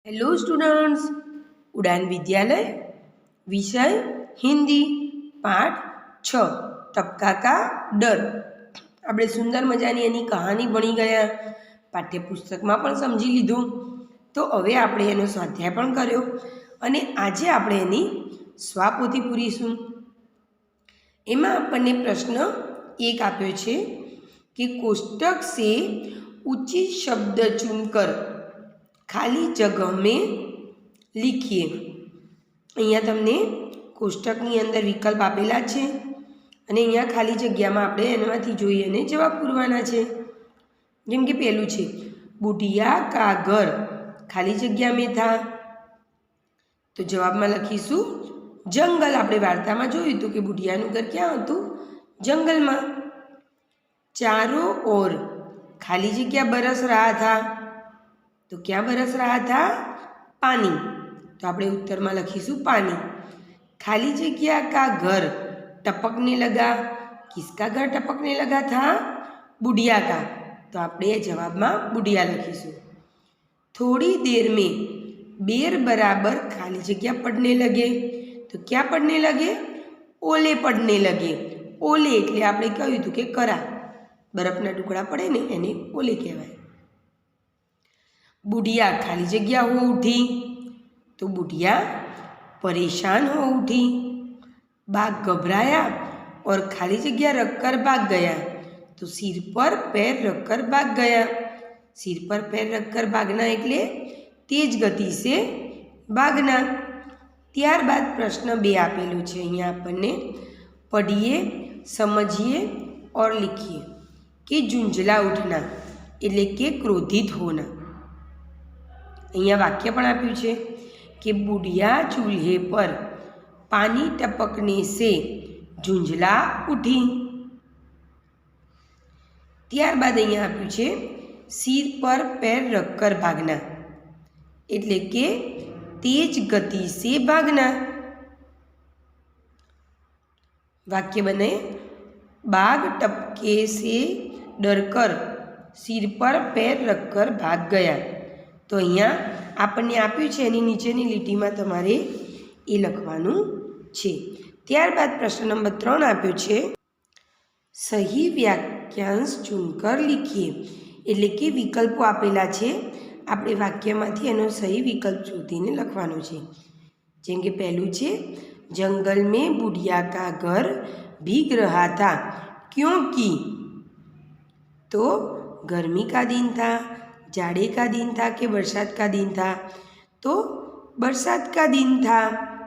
Hello students, उड़ान विद्यालय विषय हिंदी पाठ 6 टपका का डर। આપણે સુંદર મજાની એની કહાની ભણી ગયા, પાઠ્યપુસ્તકમાં પણ સમજી લીધું। તો હવે આપણે એનો સ્વાધ્યાય પણ કર્યો અને આજે આપણે એની સ્વાપોથી પૂરીશું। એમાં આપણને પ્રશ્ન 1 આપ્યો છે કે कोष्टक से उचित शब्द चुनकर खाली जगह में लिखिए। अहींया तमने कोष्टकनी अंदर विकल्प आपेला छे अने अहींया खाली जग्यामां आपणे एनामांथी जोईए अने जवाब पूरवाना छे। जेम के पहेलुं छे बुढ़िया का घर खाली जग्या में था, तो जवाबमां लखीशुं जंगल। आपणे वार्तामां जोयुं हतुं के बुढ़ियानुं घर क्यां हतुं? जंगलमां। चारों ओर खाली जग्या बरस रहा था, तो क्या बरस रहा था? पानी। तो આપણે उत्तરમાં લખીશું पानी। खाली जगह का घर टपकने लगा, किसका घर टपकने लगा था? बुढ़िया का। तो આપણે जवाब में बुढ़िया लखीશું। थोड़ी देर में बेर बराबर खाली जगह पड़ने लगे, तो क्या पड़ने लगे? ओले पड़ने लगे। ओले એટલે આપણે કહ્યું હતું કે કરા, બરફના ટુકડા પડે ને એને ઓલે કહેવાય। बुढ़िया खाली जगह हो उठी, तो बुढ़िया परेशान हो उठी। बाघ घबराया और खाली जगह रखकर भाग गया, तो सिर पर पैर रखकर भाग गया। सिर पर पैर रखकर भागना એટલે तेज गति से भागना। ત્યારબાદ પ્રશ્न 2 આપેલો છે, અહીંયા આપણને पढ़िए, समझिए और लिखिए कि झुंझला उठना એટલે કે क्रोधित होना। अहींया वाक्य पण आप्युं छे कि बुढ़िया चूल्हे पर पानी टपकने से झुंझला उठी। त्यारबाद अहींया आप्युं छे सिर पर पैर रखकर भागना एटले के तेज गति से भागना। वाक्य बने बाघ टपके से डरकर सिर पर पैर रखकर भाग गया। तो अहींया आपने आप्युं छे एनी नीचेनी લીટીમાં તમારે એ લખવાનું છે। ત્યારબાદ પ્રશ્ન નંબર 3 આપ્યો છે સહી વાક્યાંશ ચૂનકર लिखिए એટલે કે વિકલ્પો આપેલા છે, આપણે વાક્યમાંથી એનો સહી વિકલ્પ શોધીને લખવાનો છે। જેમ કે પહેલું છે जंगल में बुढ़िया का घर भीग रहा था क्योंकि, तो गर्मी का दिन था, जाड़े का दिन था कि बरसात का दिन था? तो बरसात का दिन था।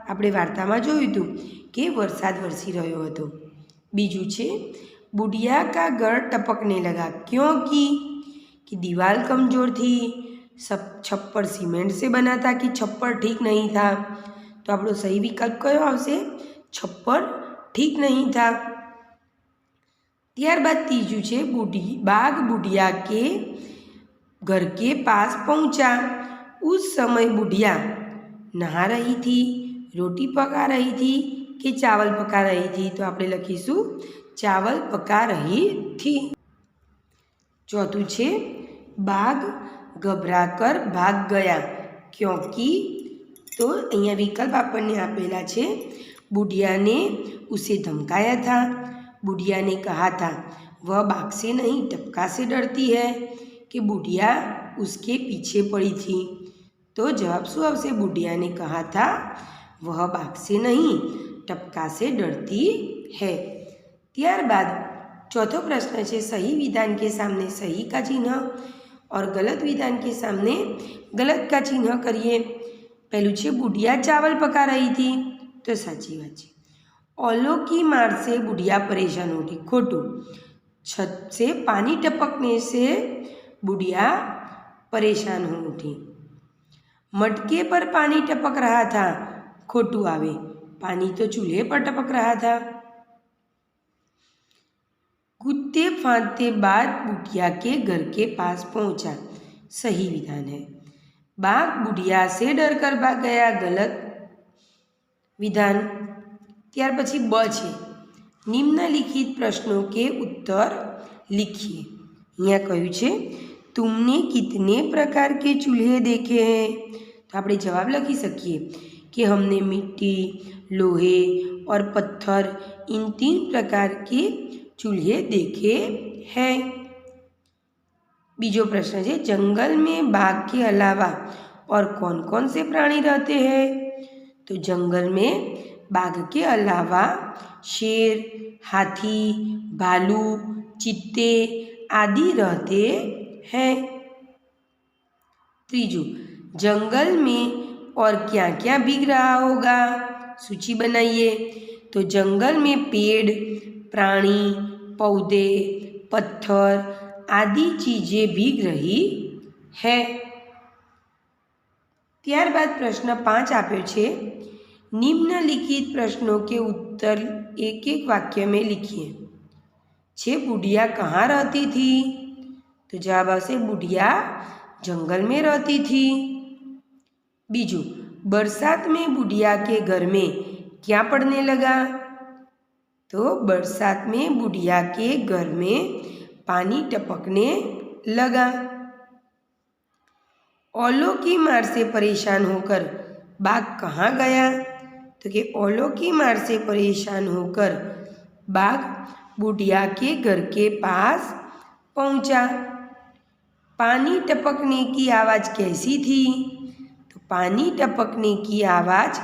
આપણે વાર્તામાં જોયું હતું કે વરસાદ વરસી રહ્યો હતો। બીજું છે बुढ़िया का घर टपकने लगा क्योंकि, कि दीवार कमज़ोर थी, सब छप्पर सीमेंट से बना था कि छप्पर ठीक नहीं था। तो આપણો सही विकल्प कयो आवशे? छप्पर ठीक नहीं था। ત્યારબાદ ત્રીજું છે बाघ बुढ़िया के घर के पास पहुंचा। उस समय बुढ़िया नहा रही थी, रोटी पका रही थी कि चावल पका रही थी? तो આપણે લખીશું चावल पका रही थी। चौथું છે बाघ घबराकर भाग गया क्योंकि, तो અહીંયા વિકલ્પ આપણને આપેલા છે बुढ़िया ने उसे धमकाया था। बुढ़िया ने कहा था वह बाघ से नहीं टपका से डरती है, कि बुढ़िया उसके पीछे पड़ी थी। तो जवाब शू आवशे? बुढ़िया ने कहा था वह बाघ से नहीं टपका से डरती है। त्यारबाद चौथो प्रश्न है सही विधान के सामने सही का चिन्ह और गलत विधान के सामने गलत का चिन्ह करिए। पहलू है बुढ़िया चावल पका रही थी, तो साची बात है। ओलों की मार से बुढ़िया परेशान उठी, खोटू। छत से पानी टपकने से बुढ़िया परेशान हो उठी। मटके पर पानी टपक रहा था, खोटू आवे, पानी तो चूल्हे पर टपक रहा था। कूदते फांदते बाद बुढ़िया के घर के पास पहुंचा, सही विधान है। बाघ बुढ़िया से डर कर भाग गया, गलत विधान। ત્યાર પછી બ છે निम्नलिखित प्रश्नों के उत्तर लिखिए। અહીંયા કહ્યું છે तुमने कितने प्रकार के चूल्हे देखे हैं? तो આપણે જવાબ લખી શકીએ कि हमने मिट्टी, लोहे और पत्थर इन 3 प्रकार के चूल्हे देखे हैं। बीजो प्रश्न है, जंगल में बाघ के अलावा और कौन कौन से प्राणी रहते हैं? तो जंगल में बाघ के अलावा शेर, हाथी, भालू, चीते आदि रहते हैं। तीजू, जंगल में और क्या क्या बिक रहा होगा? सूची बनाइए। तो जंगल में पेड़, प्राणी, पौधे, पत्थर आदि चीज़ें बिक रही है। ત્યારબાદ પ્રશ્ન 5 આપ્યો છે, निम्नलिखित प्रश्नों के उत्तर एक एक वाक्य में लिखिए। छे बुढ़िया कहाँ रहती थी? तो जवाब आवशे बुढ़िया जंगल में रहती थी। बीजू, बरसात में बुढ़िया के घर में क्या पड़ने लगा? तो बरसात में बुढ़िया के घर में पानी टपकने लगा। ओलों की मार से परेशान होकर बाघ कहाँ गया? तो कि ओलों की मार से परेशान होकर बाघ बुढ़िया के घर के पास पहुँचा। पानी टपकने की आवाज़ कैसी थी? तो पानी टपकने की आवाज़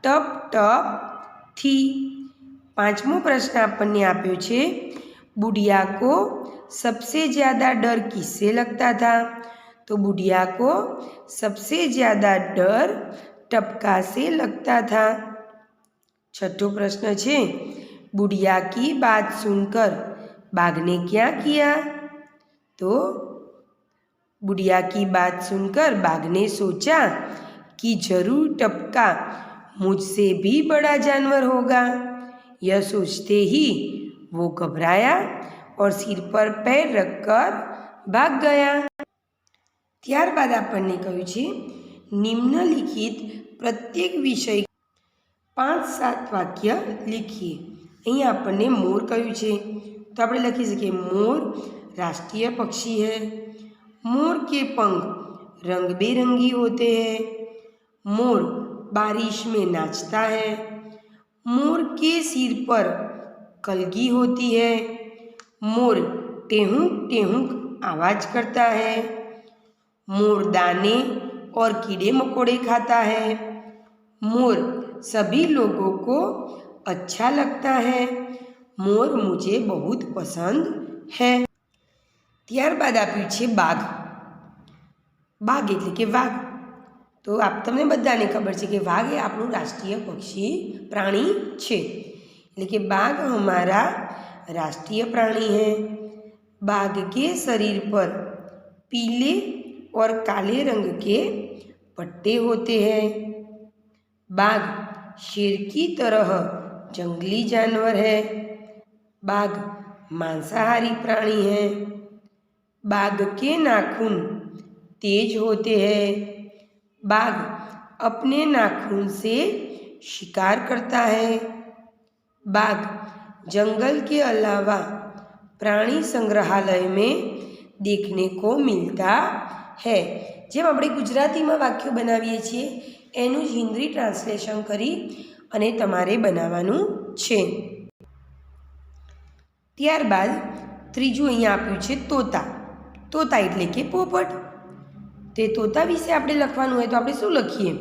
टप टप थी। 5मो प्रश्न आपने आप्यो छे, बुढ़िया को सबसे ज़्यादा डर किससे लगता था? तो बुढ़िया को सबसे ज़्यादा डर टपका से लगता था। 6ठो प्रश्न है, बुढ़िया की बात सुनकर बाघ ने क्या किया? तो बुढ़िया की बात सुनकर बाघ ने सोचा कि जरूर टपका मुझसे भी बड़ा जानवर होगा। यह सोचते ही वो घबराया और सिर पर पैर रखकर भाग गया। ત્યારબાદ આપણને કહ્યું છે, નિમ્નલિખિત પ્રત્યેક વિષય 5-7 વાક્ય લીખીએ। અહીં આપણને મોર કહ્યું છે, તો આપણે લખી શકીએ મોર राष्ट्रीय पक्षी है। मोर के पंख रंग बेरंगी होते हैं। मोर बारिश में नाचता है। मोर के सिर पर कलगी होती है। मोर टेहुक टेहुक आवाज़ करता है। मोर दाने और कीड़े मकोड़े खाता है। मोर सभी लोगों को अच्छा लगता है। मोर मुझे बहुत पसंद है। ત્યારબાદ આપ્યું છે બાઘ। બાઘ એટલે કે વાઘ। તો તમને બધાને ખબર છે કે વાઘ એ આપણું રાષ્ટ્રીય પક્ષી प्राणी છે। એટલે કે बाघ हमारा राष्ट्रीय प्राणी है। बाघ के शरीर पर पीले और काले रंग के पट्टे होते हैं। बाघ शेर की तरह जंगली जानवर है। बाघ मांसाहारी प्राणी है। बाघ के नाखून तेज होते हैं। बाघ अपने नाखून से शिकार करता है। बाघ जंगल के अलावा प्राणी संग्रहालय में देखने को मिलता है। જેમ આપણે ગુજરાતીમાં વાક્યો બનાવીએ છીએ એનું જ હિન્દી ટ્રાન્સલેશન કરી અને તમારે બનાવવાનું છે। ત્યારબાદ ત્રીજું અહીંયા આપ્યું છે તોતા। તોતા એટલે કે પોપટ। તે તોતા વિશે આપણે લખવાનું હોય તો આપણે શું લખીએ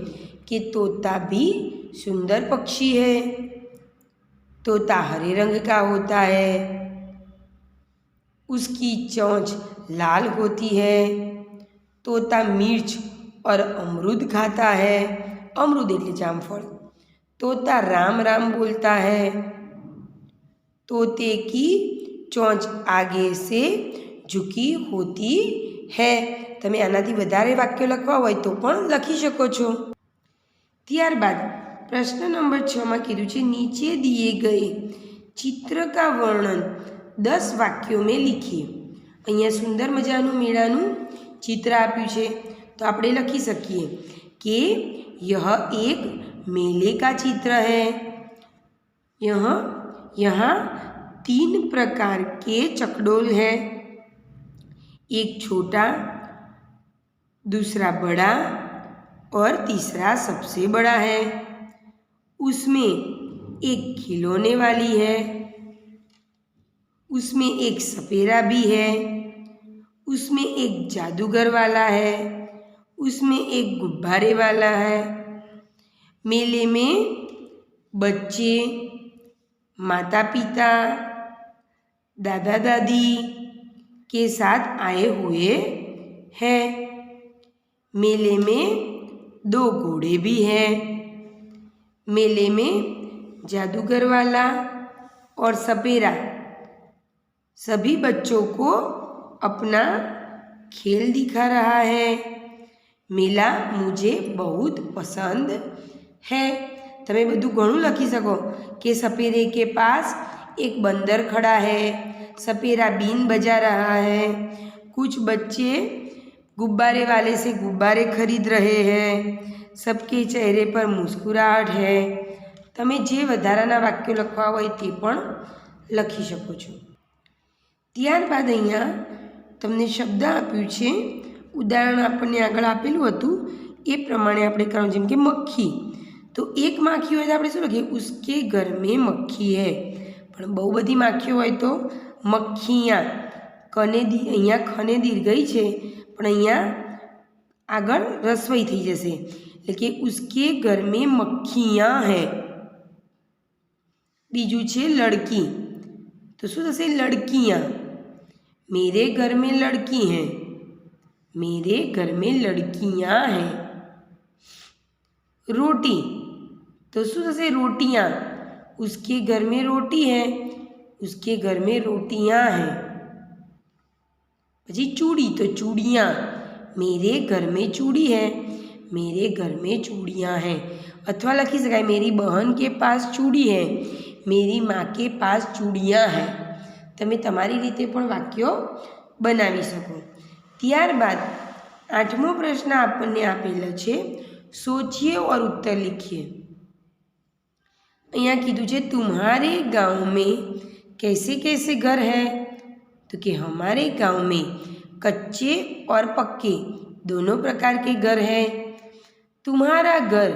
कि तोता भी सुंदर पक्षी है। तोता हरे रंग का होता है। उसकी चोंच लाल होती है। तोता मिर्च और अमरूद खाता है। अमरूद એટલે જામફળ। तोता राम राम बोलता है। तोते की चोंच आगे से झुकी होती है। તમે આનાથી વધારે વાક્યો લખવા હોય તો પણ લખી શકો છો। ત્યારબાદ પ્રશ્ન નંબર 6 માં કીધું છે नीचे दिए गए चित्र का वर्णन 10 वाक्यों में लिखिए। અહીંયા સુંદર મજાનું મેળાનું चित्र આપ્યું છે तो આપણે લખી શકીએ कि यह एक मेले का चित्र है। यहाँ 3 प्रकार के चकडोल हैं। एक छोटा, दूसरा बड़ा और तीसरा सबसे बड़ा है। उसमें एक खिलौने वाली है, उसमें एक सपेरा भी है, उसमें एक जादूगर वाला है, उसमें एक गुब्बारे वाला है। मेले में बच्चे, माता पिता, दादा दादी के साथ आए हुए हैं। मेले में 2 घोड़े भी हैं। मेले में जादूगर वाला और सपेरा सभी बच्चों को अपना खेल दिखा रहा है। मेला मुझे बहुत पसंद है। તમે બધું ઘણું લખી શકો કે सपेरे के पास एक बंदर खड़ा है, सपेरा बीन बजा रहा है, कुछ बच्चे गुब्बारे वाले से गुब्बारे खरीद रहे हैं, सबके चेहरे पर मुस्कुराहट है। તમે જે વધારાના વાક્યો લખવા હોય તે પણ લખી શકો છો। ત્યારબાદ અહીંયા તમને શબ્દ આપ્યું છે, ઉદાહરણ આપણને આગળ આપેલું હતું એ પ્રમાણે આપણે કરવાનું। જેમ કે મક્ખી, तो एक माखी हो तो આપણે શું લખીએ? उसके घर में मक्खी है। પણ બહુ બધી માખીઓ હોય તો મક્ખિયા, કને અહીંયા ખને દીર્ઘઈ છે પણ અહીંયા આગળ રસવઈ થઈ જશે, એટલે કે उसके घर में मक्खियाँ है। બીજું છે લડકી, તો શું થશે? લડકિयाँ। मेरे घर में लड़की हैं, मेरे घर में लड़कियाँ हैं। रोटी, तो शू थशे? रोटियाँ। उसके घर में रोटी है, उसके घर में रोटियाँ हैं। पछी चूड़ी, तो चूड़ियाँ। मेरे घर में चूड़ी है, मेरे घर में चूड़ियाँ हैं। अथवा लखी सकाय मेरी बहन के पास चूड़ी है, मेरी माँ के पास चूड़ियाँ हैं। तमे तमारी रीते पण वाक्यों बनावी सको। त्यारबाद 8मो प्रश्न आपने आपेलो छे, सोचिए और उत्तर लिखिए। अहींया कीधुं छे तुम्हारे गांव में कैसे कैसे घर है? तो कि हमारे गांव में कच्चे और पक्के दोनों प्रकार के घर हैं। तुम्हारा घर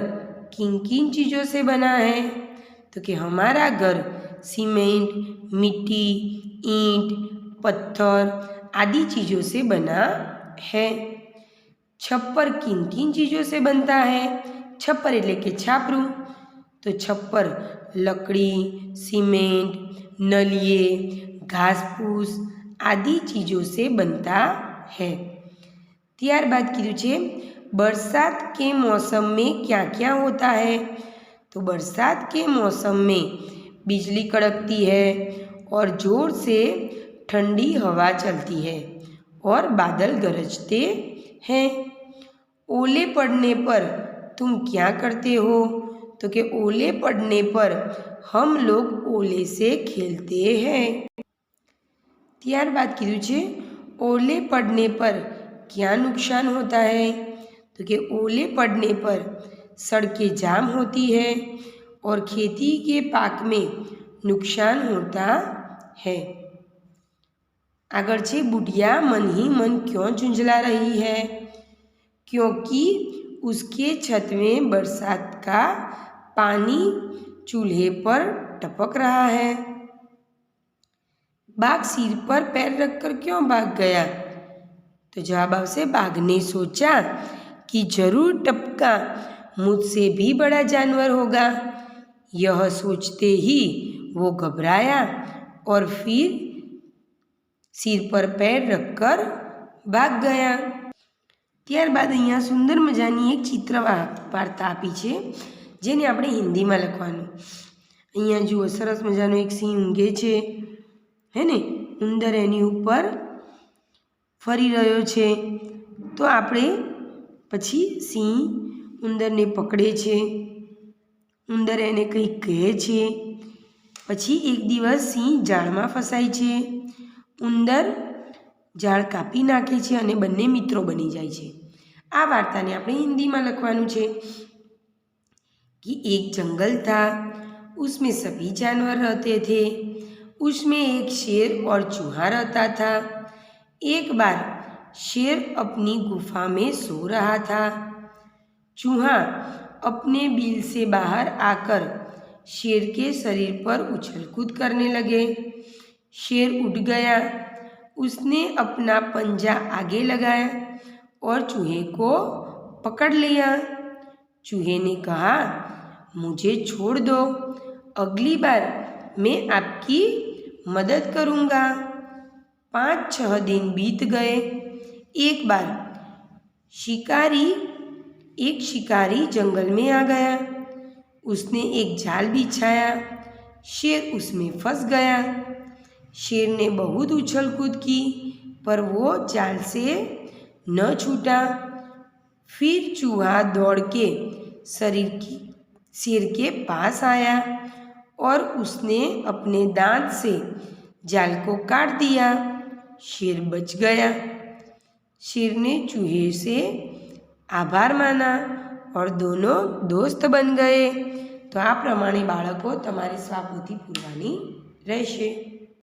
किन किन चीज़ों से बना है? तो कि हमारा घर सीमेंट, मिट्टी, ईंट, पत्थर आदि चीज़ों से बना है। छप्पर किन किन चीज़ों से बनता है? छप्पर एटले के छापरू, तो छप्पर लकड़ी, सीमेंट, नलिये, घास फूस आदि चीज़ों से बनता है। त्यारबाद कीधुं छे बरसात के मौसम में क्या क्या होता है? तो बरसात के मौसम में बिजली कड़कती है और ज़ोर से ठंडी हवा चलती है और बादल गरजते हैं। ओले पड़ने पर तुम क्या करते हो? तो कि ओले पड़ने पर हम लोग ओले से खेलते हैं। त्यारबाद कीधुं छे ओले पड़ने पर क्या नुकसान होता है? तो कि ओले पड़ने पर सड़कें जाम होती है और खेती के पाक में नुकसान होता है। आगर छे बुढ़िया मन ही मन क्यों झुंझला रही है? क्योंकि उसके छत में बरसात का पानी चूल्हे पर टपक रहा है। बाघ सिर पर पैर रखकर क्यों भाग गया? तो जवाब आवशे बाघ ने सोचा कि जरूर टपका मुझसे भी बड़ा जानवर होगा। यह सोचते ही वो घबराया और फिर सिर पर पैर रखकर भाग गया। त्यारबाद अहींया सुंदर मजानी एक चित्र वार्ता आपी छे, जेने आपणे हिंदीमां लखवानुं। अहींया जुओ सरस मजानो एक सिंह ઊંઘે छे, है ने? उंदर एनी उपर फरी रह्यो छे। तो आपणे पछी सिंह उंदरने पकड़े छे, उंदर एने कंईक कहे छे। पछी एक दिवस सिंह जाळमां फसाय छे। उंदर जाळ कापी नाखे छे अने बंने मित्रों बनी जाय छे। आ वार्ताने आपणे हिंदीमां लखवानुं छे कि एक जंगल था, उसमें सभी जानवर रहते थे। उसमें एक शेर और चूहा रहता था। एक बार शेर अपनी गुफा में सो रहा था। चूहा अपने बिल से बाहर आकर शेर के शरीर पर उछल कूद करने लगे। शेर उठ गया। उसने अपना पंजा आगे लगाया और चूहे को पकड़ लिया। चूहे ने कहा, मुझे छोड़ दो, अगली बार मैं आपकी मदद करूँगा। 5-6 दिन बीत गए। एक बार एक शिकारी जंगल में आ गया। उसने एक जाल बिछाया। शेर उसमें फंस गया। शेर ने बहुत उछल कूद की, पर वो जाल से न छूटा। फिर चूहा दौड़ के शेर के पास आया और उसने अपने दांत से जाल को काट दिया। शेर बच गया। शेर ने चूहे से आभार माना और दोनों दोस्त बन गए। तो આ પ્રમાણે બાળકો તમારે સ્વાપોથી પૂરવાની રહેશે।